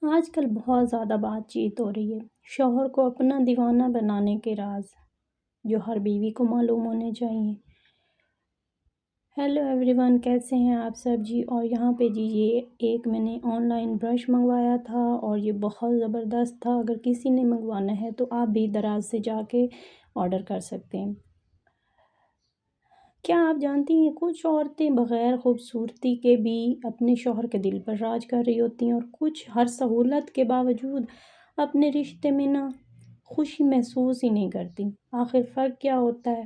آج کل بہت زیادہ بات چیت ہو رہی ہے شوہر کو اپنا دیوانہ بنانے کے راز جو ہر بیوی کو معلوم ہونے چاہیے۔ ہیلو ایوری ون، کیسے ہیں آپ سب جی؟ اور یہاں پہ جی یہ ایک میں نے آن لائن برش منگوایا تھا اور یہ بہت زبردست تھا۔ اگر کسی نے منگوانا ہے تو آپ بھی دراز سے جا کے آرڈر کر سکتے ہیں۔ کیا آپ جانتی ہیں کچھ عورتیں بغیر خوبصورتی کے بھی اپنے شوہر کے دل پر راج کر رہی ہوتی ہیں، اور کچھ ہر سہولت کے باوجود اپنے رشتے میں خوشی محسوس ہی نہیں کرتی۔ آخر فرق کیا ہوتا ہے؟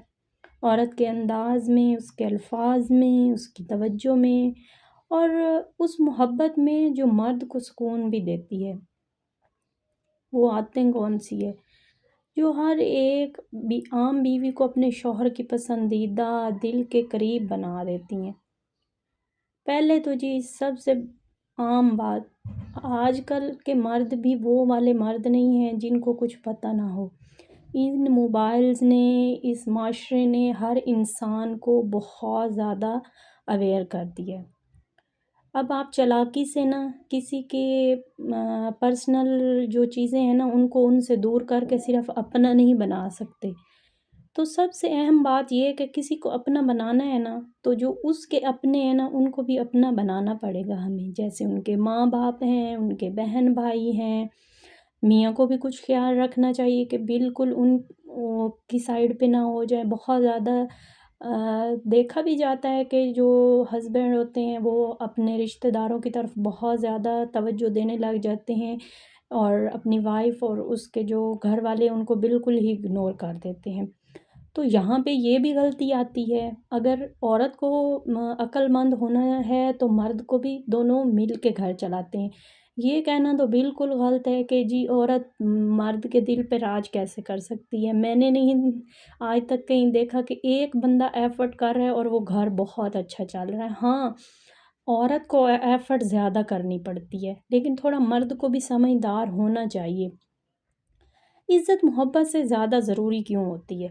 عورت کے انداز میں، اس کے الفاظ میں، اس کی توجہ میں اور اس محبت میں جو مرد کو سکون بھی دیتی ہے۔ وہ عادتیں کون سی ہے جو ہر ایک عام بیوی کو اپنے شوہر کی پسندیدہ دل کے قریب بنا دیتی ہیں؟ پہلے تو جی سب سے عام بات، آج کل کے مرد بھی وہ والے مرد نہیں ہیں جن کو کچھ پتہ نہ ہو۔ ان موبائلز نے، اس معاشرے نے ہر انسان کو بہت زیادہ اویئر کر دیا ہے۔ اب آپ چالاکی سے کسی کے پرسنل جو چیزیں ہیں ان کو ان سے دور کر کے صرف اپنا نہیں بنا سکتے۔ تو سب سے اہم بات یہ ہے کہ کسی کو اپنا بنانا ہے تو جو اس کے اپنے ہیں ان کو بھی اپنا بنانا پڑے گا ہمیں، جیسے ان کے ماں باپ ہیں، ان کے بہن بھائی ہیں۔ میاں کو بھی کچھ خیال رکھنا چاہیے کہ بالکل ان کی سائیڈ پہ نہ ہو جائے۔ بہت زیادہ دیکھا بھی جاتا ہے کہ جو ہسبینڈ ہوتے ہیں وہ اپنے رشتہ داروں کی طرف بہت زیادہ توجہ دینے لگ جاتے ہیں، اور اپنی وائف اور اس کے جو گھر والے ان کو بالکل ہی اگنور کر دیتے ہیں۔ تو یہاں پہ یہ بھی غلطی آتی ہے۔ اگر عورت کو عقل مند ہونا ہے تو مرد کو بھی دونوں مل کے گھر چلاتے ہیں۔ یہ کہنا تو بالکل غلط ہے کہ جی عورت مرد کے دل پہ راج کیسے کر سکتی ہے۔ میں نے نہیں آج تک کہیں دیکھا کہ ایک بندہ ایفرٹ کر رہا ہے اور وہ گھر بہت اچھا چل رہا ہے۔ ہاں، عورت کو ایفرٹ زیادہ کرنی پڑتی ہے، لیکن تھوڑا مرد کو بھی سمجھدار ہونا چاہیے۔ عزت محبت سے زیادہ ضروری کیوں ہوتی ہے؟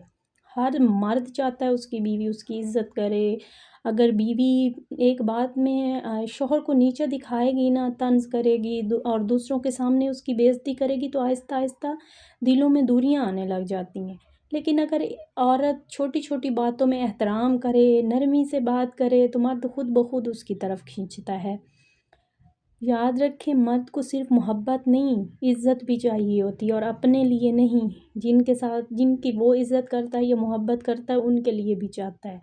ہر مرد چاہتا ہے اس کی بیوی اس کی عزت کرے۔ اگر بیوی ایک بات میں شوہر کو نیچا دکھائے گی طنز کرے گی اور دوسروں کے سامنے اس کی بے عزتی کرے گی تو آہستہ آہستہ دلوں میں دوریاں آنے لگ جاتی ہیں۔ لیکن اگر عورت چھوٹی چھوٹی باتوں میں احترام کرے، نرمی سے بات کرے تو مرد خود بخود اس کی طرف کھینچتا ہے۔ یاد رکھیں، مرد کو صرف محبت نہیں، عزت بھی چاہیے ہوتی ہے، اور اپنے لیے نہیں، جن کی وہ عزت کرتا ہے یا محبت کرتا ہے ان کے لیے بھی چاہتا ہے۔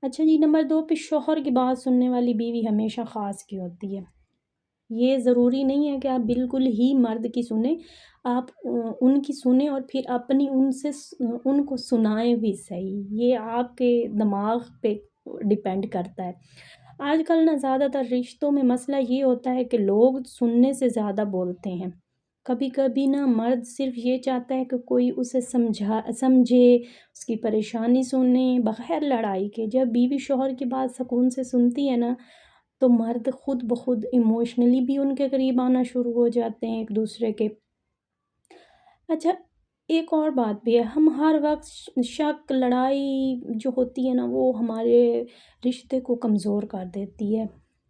اچھا جی، نمبر 2 پہ شوہر کی بات سننے والی بیوی ہمیشہ خاص کی ہوتی ہے۔ یہ ضروری نہیں ہے کہ آپ بالکل ہی مرد کی سنیں، آپ ان کی سنیں اور پھر اپنی ان کو سنائیں بھی صحیح۔ یہ آپ کے دماغ پہ ڈیپینڈ کرتا ہے۔ آج کل زیادہ تر رشتوں میں مسئلہ یہ ہوتا ہے کہ لوگ سننے سے زیادہ بولتے ہیں۔ کبھی کبھی مرد صرف یہ چاہتا ہے کہ کوئی اسے سمجھے، اس کی پریشانی سنے بغیر لڑائی کے۔ جب بیوی شوہر کی بات سکون سے سنتی ہے تو مرد خود بخود ایموشنلی بھی ان کے قریب آنا شروع ہو جاتے ہیں ایک دوسرے کے۔ اچھا، ایک اور بات بھی ہے، ہم ہر وقت شک، لڑائی جو ہوتی ہے وہ ہمارے رشتے کو کمزور کر دیتی ہے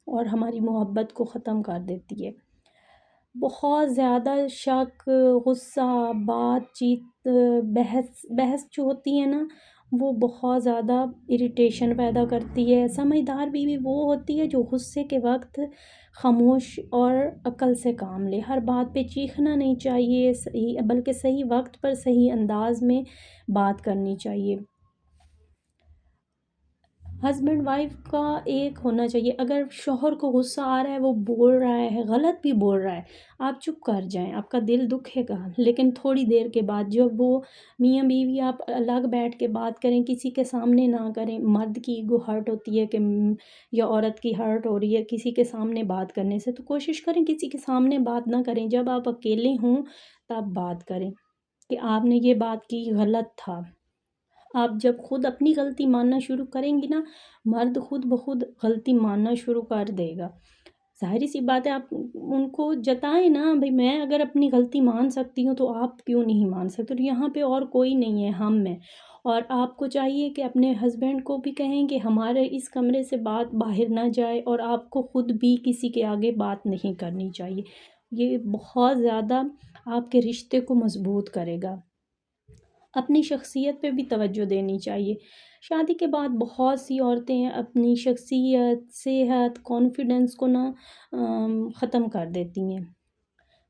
اور ہماری محبت کو ختم کر دیتی ہے۔ بہت زیادہ شک، غصہ، بات چیت، بحث جو ہوتی ہے وہ بہت زیادہ اریٹیشن پیدا کرتی ہے۔ سمجھدار بیوی وہ ہوتی ہے جو غصے کے وقت خاموش اور عقل سے کام لے۔ ہر بات پہ چیخنا نہیں چاہیے، بلکہ صحیح وقت پر صحیح انداز میں بات کرنی چاہیے۔ ہسبینڈ وائف کا ایک ہونا چاہیے، اگر شوہر کو غصہ آ رہا ہے، وہ بول رہا ہے، غلط بھی بول رہا ہے، آپ چپ کر جائیں، آپ کا دل دکھے گا، لیکن تھوڑی دیر کے بعد جب وہ میاں بیوی آپ الگ بیٹھ کے بات کریں، کسی کے سامنے نہ کریں۔ مرد کی ایگو ہرٹ ہوتی ہے کہ یا عورت کی ہرٹ ہو رہی ہے کسی کے سامنے بات کرنے سے، تو کوشش کریں کسی کے سامنے بات نہ کریں۔ جب آپ اکیلے ہوں تب بات کریں کہ آپ نے یہ بات کی، غلط تھا۔ آپ جب خود اپنی غلطی ماننا شروع کریں گی مرد خود بخود غلطی ماننا شروع کر دے گا۔ ظاہری سی بات ہے، آپ ان کو جتائیں بھئی میں اگر اپنی غلطی مان سکتی ہوں تو آپ کیوں نہیں مان سکتے؟ تو یہاں پہ اور کوئی نہیں ہے، ہم ہیں۔ اور آپ کو چاہیے کہ اپنے ہسبینڈ کو بھی کہیں کہ ہمارے اس کمرے سے بات باہر نہ جائے، اور آپ کو خود بھی کسی کے آگے بات نہیں کرنی چاہیے۔ یہ بہت زیادہ آپ کے رشتے کو مضبوط کرے گا۔ اپنی شخصیت پہ بھی توجہ دینی چاہیے۔ شادی کے بعد بہت سی عورتیں اپنی شخصیت، صحت، کانفیڈنس کو ختم کر دیتی ہیں۔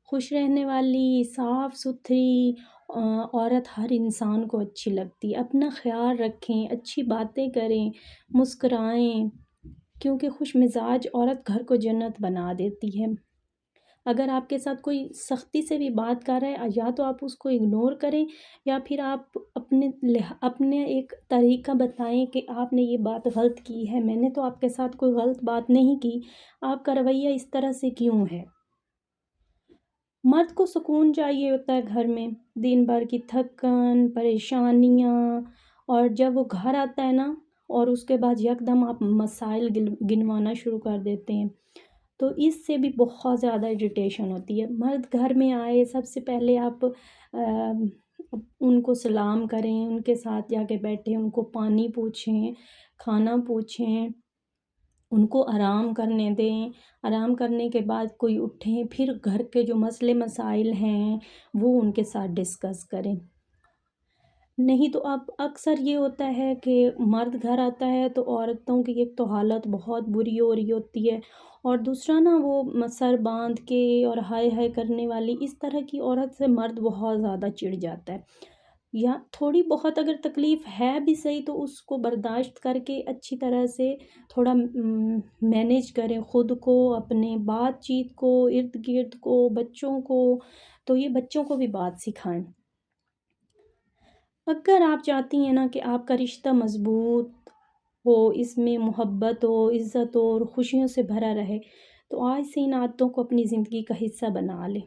خوش رہنے والی، صاف ستھری عورت ہر انسان کو اچھی لگتی ہے۔ اپنا خیال رکھیں، اچھی باتیں کریں، مسکرائیں، کیونکہ خوش مزاج عورت گھر کو جنت بنا دیتی ہے۔ اگر آپ کے ساتھ کوئی سختی سے بھی بات کر رہا ہے، یا تو آپ اس کو اگنور کریں، یا پھر آپ اپنے ایک طریقہ بتائیں کہ آپ نے یہ بات غلط کی ہے، میں نے تو آپ کے ساتھ کوئی غلط بات نہیں کی، آپ کا رویہ اس طرح سے کیوں ہے؟ مرد کو سکون چاہیے ہوتا ہے گھر میں، دن بھر کی تھکن، پریشانیاں، اور جب وہ گھر آتا ہے نا، اور اس کے بعد یکدم آپ مسائل گنوانا شروع کر دیتے ہیں، تو اس سے بھی بہت زیادہ اریٹیشن ہوتی ہے۔ مرد گھر میں آئے، سب سے پہلے آپ ان کو سلام کریں، ان کے ساتھ جا کے بیٹھیں، ان کو پانی پوچھیں، کھانا پوچھیں، ان کو آرام کرنے دیں۔ آرام کرنے کے بعد کوئی اٹھیں، پھر گھر کے جو مسئلے مسائل ہیں وہ ان کے ساتھ ڈسکس کریں۔ نہیں تو اب اکثر یہ ہوتا ہے کہ مرد گھر آتا ہے تو عورتوں کی ایک تو حالت بہت بری ہو رہی ہوتی ہے، اور دوسرا نا وہ سر باندھ کے اور ہائے ہائے کرنے والی اس طرح کی عورت سے مرد بہت زیادہ چڑ جاتا ہے۔ یا تھوڑی بہت اگر تکلیف ہے بھی صحیح تو اس کو برداشت کر کے اچھی طرح سے تھوڑا مینیج کریں خود کو، اپنے بات چیت کو، ارد گرد کو، بچوں کو، تو یہ بچوں کو بھی بات سکھائیں۔ اگر آپ چاہتی ہیں نا کہ آپ کا رشتہ مضبوط ہو، اس میں محبت ہو، عزت ہو اور خوشیوں سے بھرا رہے، تو آج سے ان عادتوں کو اپنی زندگی کا حصہ بنا لیں۔